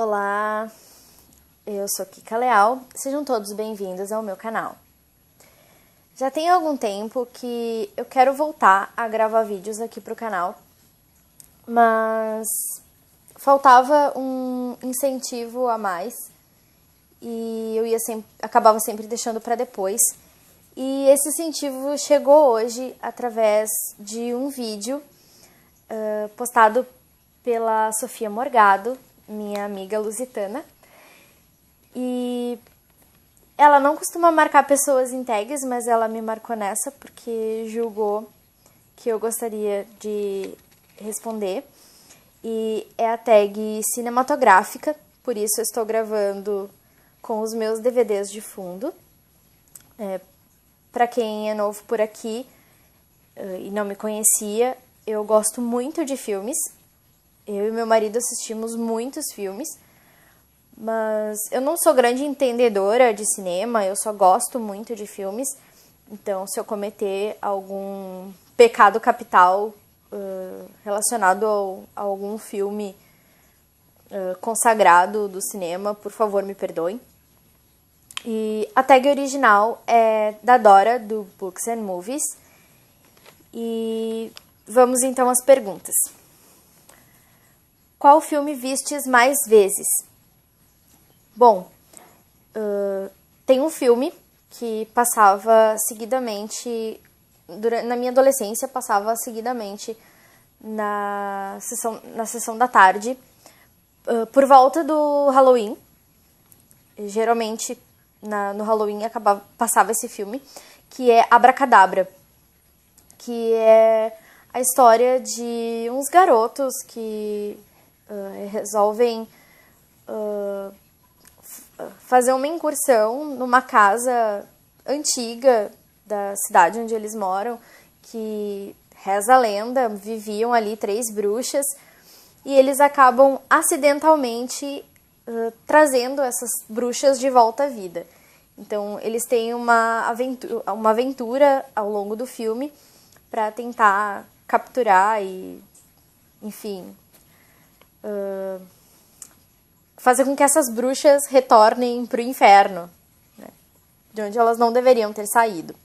Olá, eu sou Kika Leal, sejam todos bem-vindos ao meu canal. Já tem algum tempo que eu quero voltar a gravar vídeos aqui pro canal, mas faltava um incentivo a mais e eu acabava sempre deixando para depois. E esse incentivo chegou hoje através de um vídeo postado pela Sofia Morgado, minha amiga lusitana, e ela não costuma marcar pessoas em tags, mas ela me marcou nessa porque julgou que eu gostaria de responder, e é a tag cinematográfica, por isso eu estou gravando com os meus DVDs de fundo. Para quem é novo por aqui e não me conhecia, eu gosto muito de filmes. Eu e meu marido assistimos muitos filmes, mas eu não sou grande entendedora de cinema, eu só gosto muito de filmes. Então, se eu cometer algum pecado capital relacionado a algum filme consagrado do cinema, por favor, me perdoem. E a tag original é da Dora, do Books and Movies. E vamos então às perguntas. Qual filme vistes mais vezes? Bom, tem um filme que passava seguidamente, na minha adolescência, passava seguidamente na sessão da tarde, por volta do Halloween. Geralmente, no Halloween, passava esse filme, que é Abracadabra, que é a história de uns garotos que resolvem fazer uma incursão numa casa antiga da cidade onde eles moram, que reza a lenda, viviam ali 3 bruxas, e eles acabam acidentalmente trazendo essas bruxas de volta à vida. Então, eles têm uma aventura ao longo do filme para tentar capturar e, enfim, fazer com que essas bruxas retornem para o inferno, né, de onde elas não deveriam ter saído.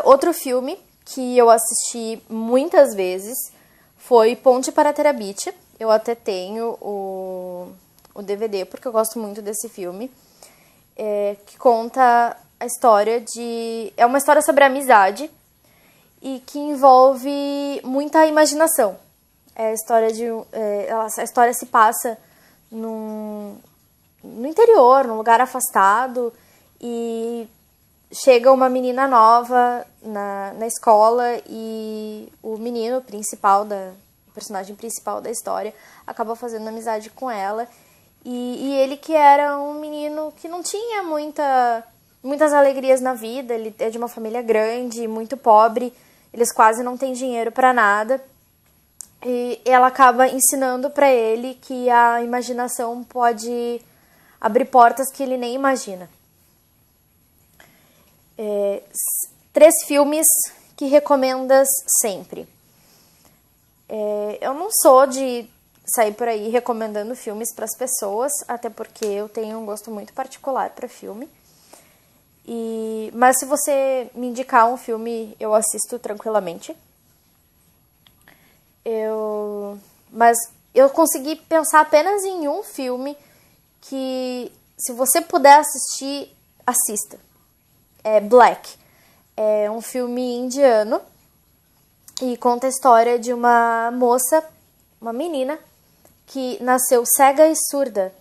Outro filme que eu assisti muitas vezes foi Ponte para Terabithia. Eu até tenho o DVD, porque eu gosto muito desse filme, que conta a história de... É uma história sobre amizade e que envolve muita imaginação. A história se passa no interior, num lugar afastado, e chega uma menina nova na escola e o menino principal, o personagem principal da história, acaba fazendo amizade com ela. E ele, que era um menino que não tinha muitas alegrias na vida, ele é de uma família grande, muito pobre, eles quase não têm dinheiro para nada. E ela acaba ensinando para ele que a imaginação pode abrir portas que ele nem imagina. 3 filmes que recomendas sempre. Eu não sou de sair por aí recomendando filmes para as pessoas, até porque eu tenho um gosto muito particular para filme. Mas se você me indicar um filme, eu assisto tranquilamente. Mas eu consegui pensar apenas em um filme que, se você puder assistir, assista. É Black. É um filme indiano e conta a história de uma moça, uma menina, que nasceu cega e surda,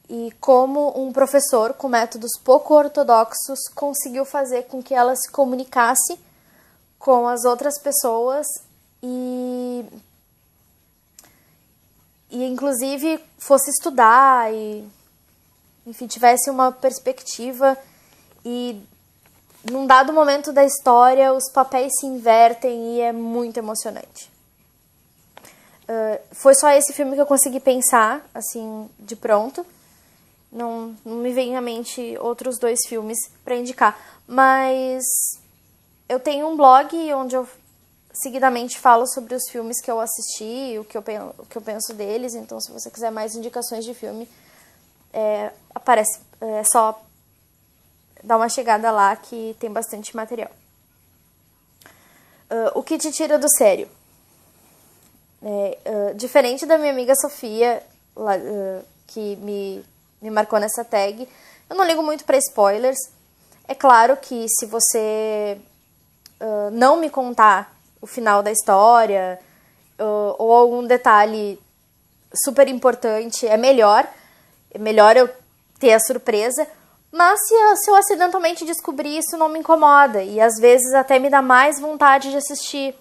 e como um professor com métodos pouco ortodoxos conseguiu fazer com que ela se comunicasse com as outras pessoas e inclusive fosse estudar e, enfim, tivesse uma perspectiva. E num dado momento da história os papéis se invertem e é muito emocionante. Foi só esse filme que eu consegui pensar, assim, de pronto. Não me vem à mente outros 2 filmes para indicar. Mas eu tenho um blog onde eu seguidamente falo sobre os filmes que eu assisti, o que eu penso deles. Então, se você quiser mais indicações de filme, aparece. É só dar uma chegada lá que tem bastante material. O que te tira do sério? Diferente da minha amiga Sofia, que me marcou nessa tag, eu não ligo muito para spoilers. É claro que se você não me contar o final da história ou algum detalhe super importante, é melhor eu ter a surpresa. Mas se eu acidentalmente descobrir, isso não me incomoda. E às vezes até me dá mais vontade de assistir.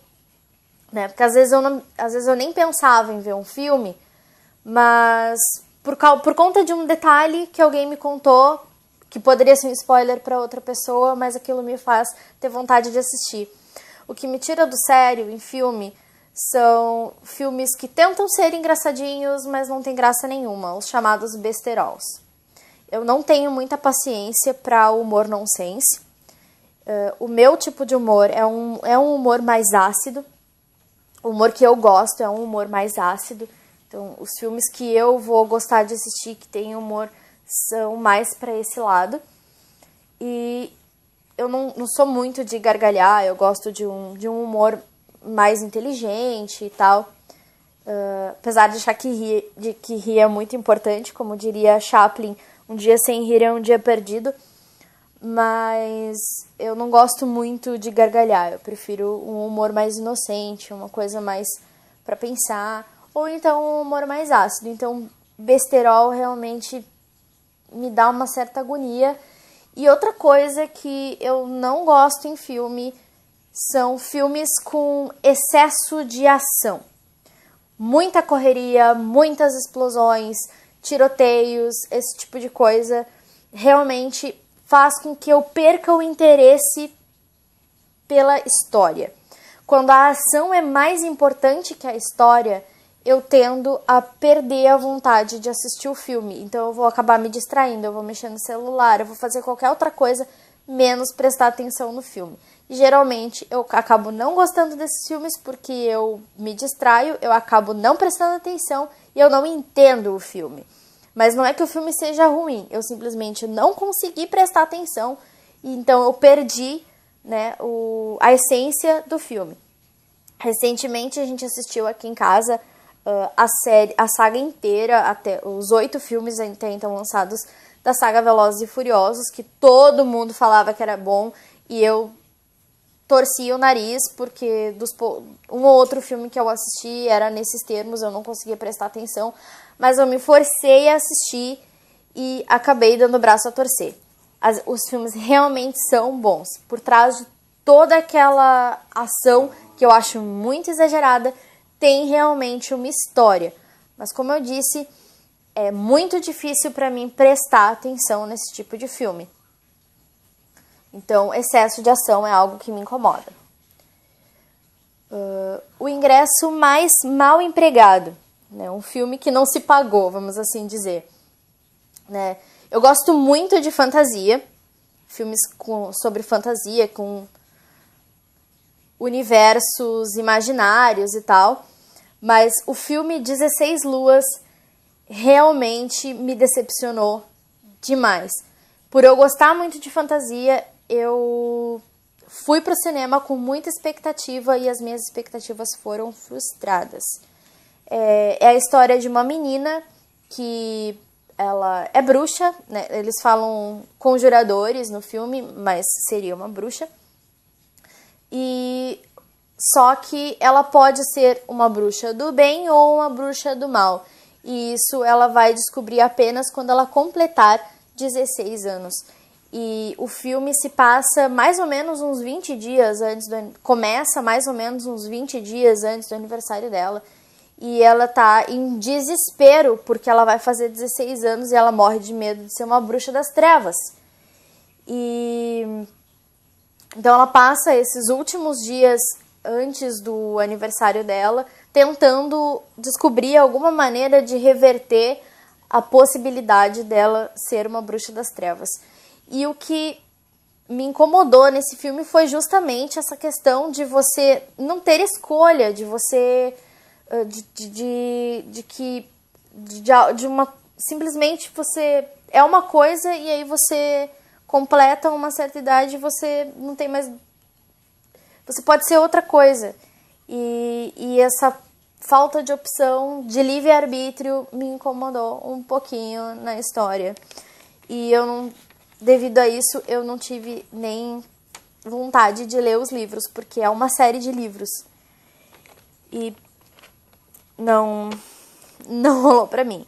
Né? Porque às vezes eu nem pensava em ver um filme, mas por conta de um detalhe que alguém me contou, que poderia ser um spoiler para outra pessoa, mas aquilo me faz ter vontade de assistir. O que me tira do sério em filme são filmes que tentam ser engraçadinhos, mas não tem graça nenhuma, os chamados besterols. Eu não tenho muita paciência para o humor nonsense. O meu tipo de humor é um humor mais ácido. O humor que eu gosto é um humor mais ácido. Então, os filmes que eu vou gostar de assistir que tem humor são mais para esse lado. E eu não sou muito de gargalhar, eu gosto de um humor mais inteligente e tal. Apesar de achar que rir é muito importante, como diria Chaplin, um dia sem rir é um dia perdido. Mas eu não gosto muito de gargalhar, eu prefiro um humor mais inocente, uma coisa mais para pensar, ou então um humor mais ácido. Então, besterol realmente me dá uma certa agonia. E outra coisa que eu não gosto em filme são filmes com excesso de ação. Muita correria, muitas explosões, tiroteios, esse tipo de coisa realmente faz com que eu perca o interesse pela história. Quando a ação é mais importante que a história, eu tendo a perder a vontade de assistir o filme. Então eu vou acabar me distraindo, eu vou mexer no celular, eu vou fazer qualquer outra coisa, menos prestar atenção no filme. E geralmente eu acabo não gostando desses filmes porque eu me distraio, eu acabo não prestando atenção e eu não entendo o filme. Mas não é que o filme seja ruim, eu simplesmente não consegui prestar atenção, e então eu perdi, né, a essência do filme. Recentemente a gente assistiu aqui em casa a saga inteira, até os 8 filmes até então lançados da saga Velozes e Furiosos, que todo mundo falava que era bom, e eu torcia o nariz, porque um ou outro filme que eu assisti era nesses termos, eu não conseguia prestar atenção, mas eu me forcei a assistir e acabei dando o braço a torcer. Os filmes realmente são bons. Por trás de toda aquela ação, que eu acho muito exagerada, tem realmente uma história. Mas como eu disse, é muito difícil para mim prestar atenção nesse tipo de filme. Então, excesso de ação é algo que me incomoda. O ingresso mais mal empregado. Né? Um filme que não se pagou, vamos assim dizer. Né? Eu gosto muito de fantasia. Filmes sobre fantasia, com universos imaginários e tal. Mas o filme 16 Luas realmente me decepcionou demais. Por eu gostar muito de fantasia, eu fui pro cinema com muita expectativa e as minhas expectativas foram frustradas. É a história de uma menina que ela é bruxa, né? Eles falam conjuradores no filme, mas seria uma bruxa. E só que ela pode ser uma bruxa do bem ou uma bruxa do mal. E isso ela vai descobrir apenas quando ela completar 16 anos. E o filme se passa mais ou menos uns 20 dias antes começa mais ou menos uns 20 dias antes do aniversário dela. E ela tá em desespero porque ela vai fazer 16 anos e ela morre de medo de ser uma bruxa das trevas. E então ela passa esses últimos dias antes do aniversário dela tentando descobrir alguma maneira de reverter a possibilidade dela ser uma bruxa das trevas. E o que me incomodou nesse filme foi justamente essa questão de você não ter escolha, de você de uma simplesmente você é uma coisa e aí você completa uma certa idade e você não tem mais, você pode ser outra coisa, e essa falta de opção, de livre-arbítrio me incomodou um pouquinho na história, e eu não, devido a isso eu não tive nem vontade de ler os livros, porque é uma série de livros e não rolou pra mim.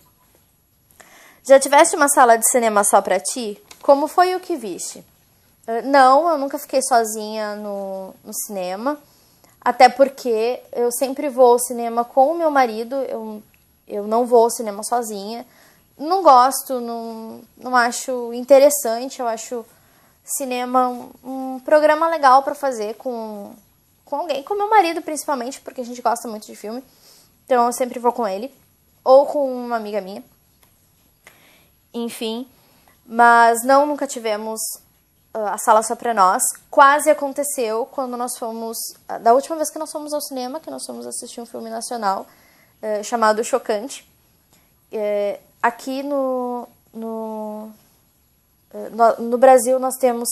Já tiveste uma sala de cinema só pra ti? Como foi o que viste? Não, eu nunca fiquei sozinha no cinema, até porque eu sempre vou ao cinema com o meu marido, eu não vou ao cinema sozinha. Não gosto, não acho interessante, eu acho cinema um programa legal pra fazer com alguém, com meu marido principalmente, porque a gente gosta muito de filme, então eu sempre vou com ele, ou com uma amiga minha. Enfim, mas nunca tivemos a sala só pra nós. Quase aconteceu quando nós fomos, da última vez que nós fomos ao cinema, que nós fomos assistir um filme nacional chamado Chocante. Aqui no Brasil nós temos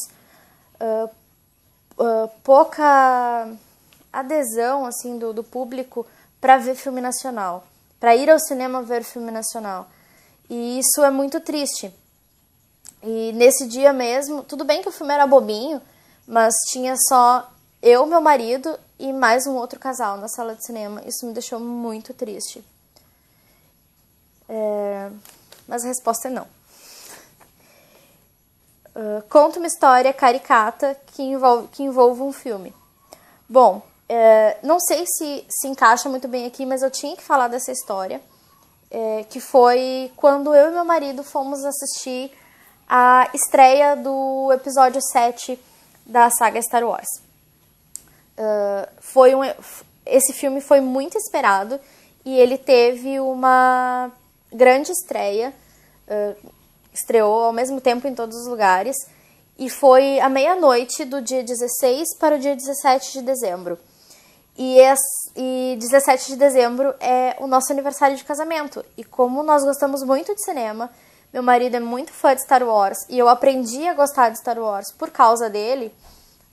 pouca adesão assim do público para ver filme nacional, para ir ao cinema ver filme nacional. E isso é muito triste. E nesse dia mesmo, tudo bem que o filme era bobinho, mas tinha só eu, meu marido e mais um outro casal na sala de cinema. Isso me deixou muito triste. Mas a resposta é não. Conta uma história caricata que envolva um filme. Bom, não sei se encaixa muito bem aqui, mas eu tinha que falar dessa história. Que foi quando eu e meu marido fomos assistir a estreia do episódio 7 da saga Star Wars. Esse filme foi muito esperado e ele teve uma grande estreia, estreou ao mesmo tempo em todos os lugares, e foi à meia-noite do dia 16 para o dia 17 de dezembro. E 17 de dezembro é o nosso aniversário de casamento. E como nós gostamos muito de cinema, meu marido é muito fã de Star Wars e eu aprendi a gostar de Star Wars por causa dele,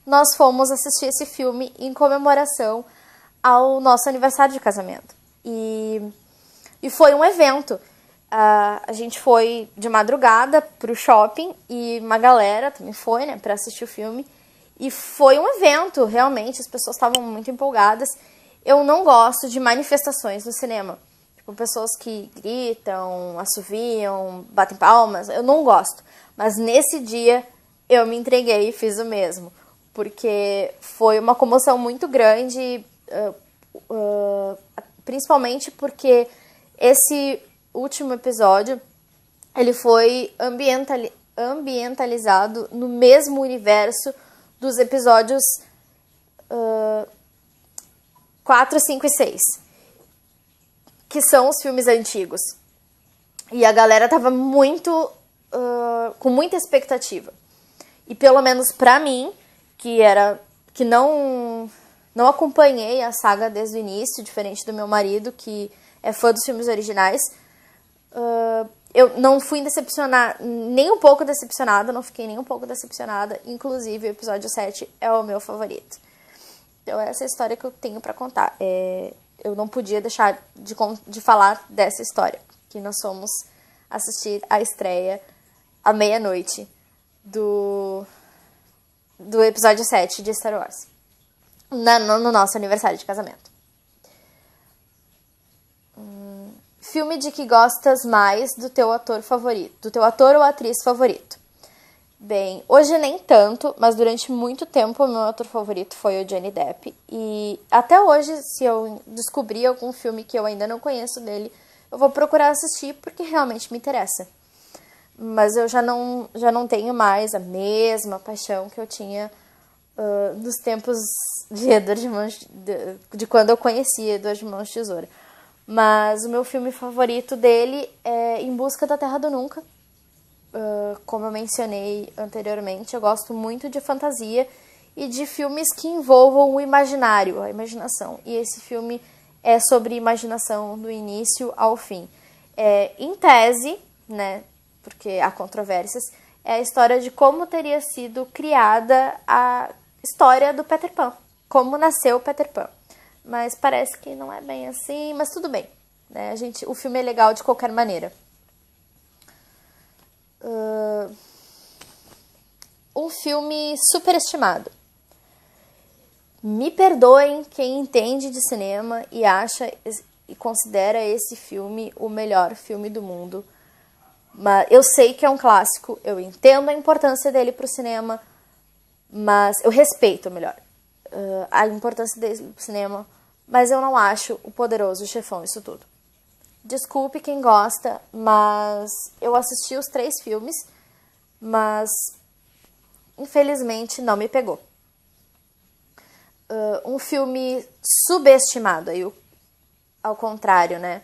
nós fomos assistir esse filme em comemoração ao nosso aniversário de casamento. E foi um evento. A gente foi de madrugada pro shopping e uma galera também foi, né, pra assistir o filme. E foi um evento, realmente, as pessoas estavam muito empolgadas. Eu não gosto de manifestações no cinema. Tipo, pessoas que gritam, assoviam, batem palmas, eu não gosto. Mas nesse dia eu me entreguei e fiz o mesmo. Porque foi uma comoção muito grande, principalmente porque esse último episódio, ele foi ambientalizado no mesmo universo dos episódios 4, 5 e 6, que são os filmes antigos. E a galera tava com muita expectativa. E pelo menos pra mim, que não acompanhei a saga desde o início, diferente do meu marido, que é fã dos filmes originais, eu não fui nem um pouco decepcionada, não fiquei nem um pouco decepcionada. Inclusive, o episódio 7 é o meu favorito. Então, essa é a história que eu tenho pra contar. Eu não podia deixar de falar dessa história, que nós fomos assistir a estreia à meia-noite do episódio 7 de Star Wars, no nosso aniversário de casamento. Filme de que gostas mais do teu ator favorito, do teu ator ou atriz favorito? Bem, hoje nem tanto, mas durante muito tempo o meu ator favorito foi o Johnny Depp. E até hoje, se eu descobrir algum filme que eu ainda não conheço dele, eu vou procurar assistir porque realmente me interessa. Mas eu já não tenho mais a mesma paixão que eu tinha nos tempos de Edward de Mãos, de quando eu conhecia Edward de Mãos de Tesoura. Mas o meu filme favorito dele é Em Busca da Terra do Nunca. como eu mencionei anteriormente, eu gosto muito de fantasia e de filmes que envolvam o imaginário, a imaginação. E esse filme é sobre imaginação do início ao fim. Em tese, né, porque há controvérsias, é a história de como teria sido criada a história do Peter Pan, como nasceu o Peter Pan. Mas parece que não é bem assim, mas tudo bem, né? O filme é legal de qualquer maneira. Um filme superestimado. Me perdoem quem entende de cinema e acha e considera esse filme o melhor filme do mundo. Mas eu sei que é um clássico, eu entendo a importância dele para o cinema, mas eu respeito, melhor, a importância dele para o cinema, mas eu não acho o Poderoso Chefão isso tudo. Desculpe quem gosta, mas eu assisti os 3 filmes, mas infelizmente não me pegou. Um filme subestimado, aí ao contrário, né?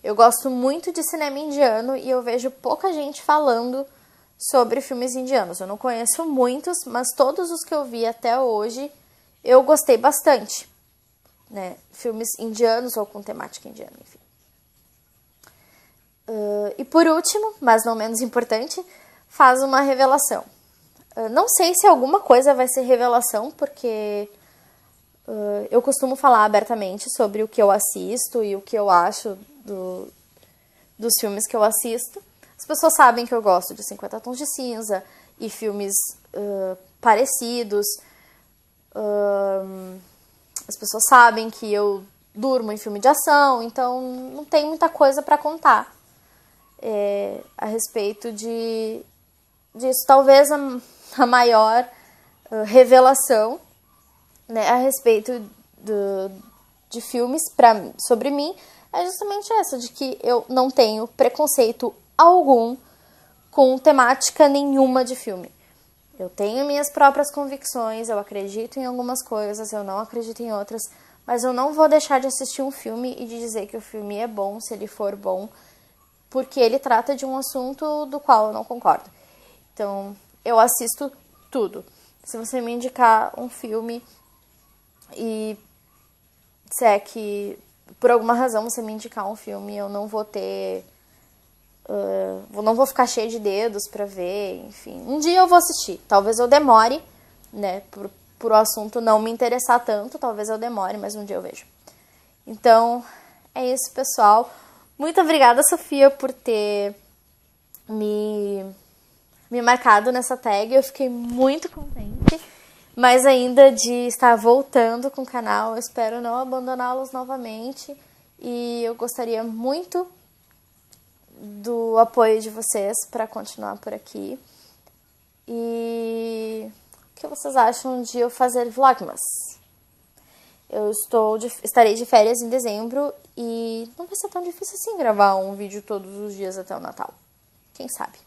Eu gosto muito de cinema indiano e eu vejo pouca gente falando sobre filmes indianos. Eu não conheço muitos, mas todos os que eu vi até hoje eu gostei bastante, né? Filmes indianos ou com temática indiana, enfim. E por último, mas não menos importante, faz uma revelação. Não sei se alguma coisa vai ser revelação, porque eu costumo falar abertamente sobre o que eu assisto e o que eu acho dos filmes que eu assisto. As pessoas sabem que eu gosto de 50 Tons de Cinza e filmes parecidos. As pessoas sabem que eu durmo em filme de ação, então não tem muita coisa para contar a respeito disso. Talvez a maior revelação, né, a respeito de filmes sobre mim é justamente essa, de que eu não tenho preconceito algum com temática nenhuma de filme. Eu tenho minhas próprias convicções, eu acredito em algumas coisas, eu não acredito em outras, mas eu não vou deixar de assistir um filme e de dizer que o filme é bom, se ele for bom, porque ele trata de um assunto do qual eu não concordo. Então, eu assisto tudo. Se você me indicar um filme e se é que por alguma razão você me indicar um filme, eu não vou ter... não vou ficar cheia de dedos pra ver, enfim. Um dia eu vou assistir. Talvez eu demore, né? Por o assunto não me interessar tanto, talvez eu demore, mas um dia eu vejo. Então, é isso, pessoal. Muito obrigada, Sofia, por ter me marcado nessa tag. Eu fiquei muito contente. Mas ainda de estar voltando com o canal, eu espero não abandoná-los novamente. E eu gostaria muito do apoio de vocês para continuar por aqui. E o que vocês acham de eu fazer vlogmas? Eu estarei de férias em dezembro e não vai ser tão difícil assim gravar um vídeo todos os dias até o Natal. Quem sabe?